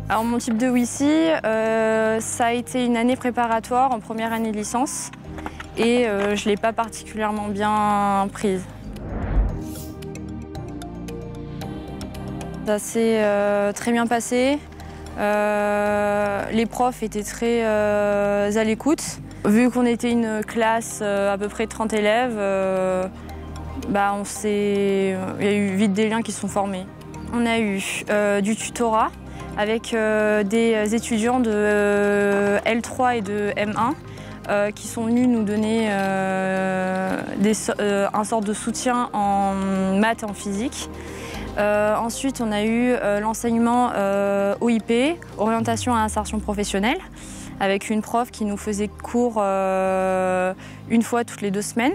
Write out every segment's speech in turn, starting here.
Alors mon type de WICI, ça a été une année préparatoire en première année de licence et je ne l'ai pas particulièrement bien prise. Ça s'est très bien passé. Les profs étaient très à l'écoute. Vu qu'on était une classe à peu près 30 élèves, il y a eu vite des liens qui se sont formés. On a eu du tutorat avec des étudiants de L3 et de M1 qui sont venus nous donner un sort de soutien en maths et en physique. Ensuite, on a eu l'enseignement OIP, orientation à insertion professionnelle, avec une prof qui nous faisait cours une fois toutes les 2 semaines.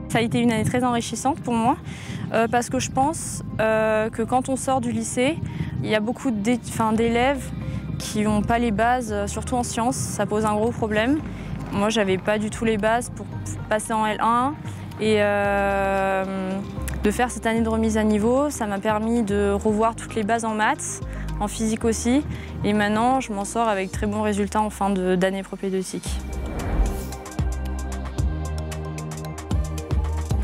Ça a été une année très enrichissante pour moi, parce que je pense que quand on sort du lycée, il y a beaucoup d'élèves qui n'ont pas les bases, surtout en sciences, ça pose un gros problème. Moi, j'avais pas du tout les bases pour passer en L1. Et de faire cette année de remise à niveau, ça m'a permis de revoir toutes les bases en maths, en physique aussi. Et maintenant, je m'en sors avec très bons résultats en fin d'année propédeutique.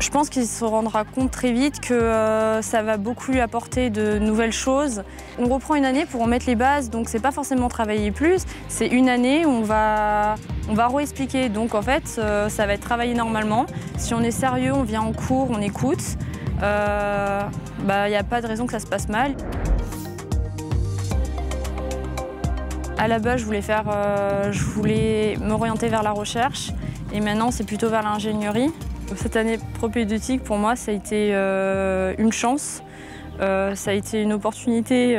Je pense qu'il se rendra compte très vite que ça va beaucoup lui apporter de nouvelles choses. On reprend une année pour remettre les bases, donc c'est pas forcément travailler plus, c'est une année où on va réexpliquer. Donc en fait, ça va être travaillé normalement. Si on est sérieux, on vient en cours, on écoute, y a pas de raison que ça se passe mal. À la base, je voulais m'orienter vers la recherche et maintenant c'est plutôt vers l'ingénierie. Cette année propédeutique, pour moi, ça a été une chance. Ça a été une opportunité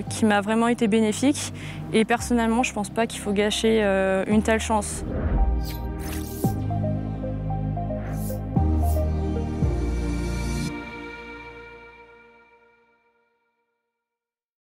qui m'a vraiment été bénéfique. Et personnellement, je ne pense pas qu'il faut gâcher une telle chance.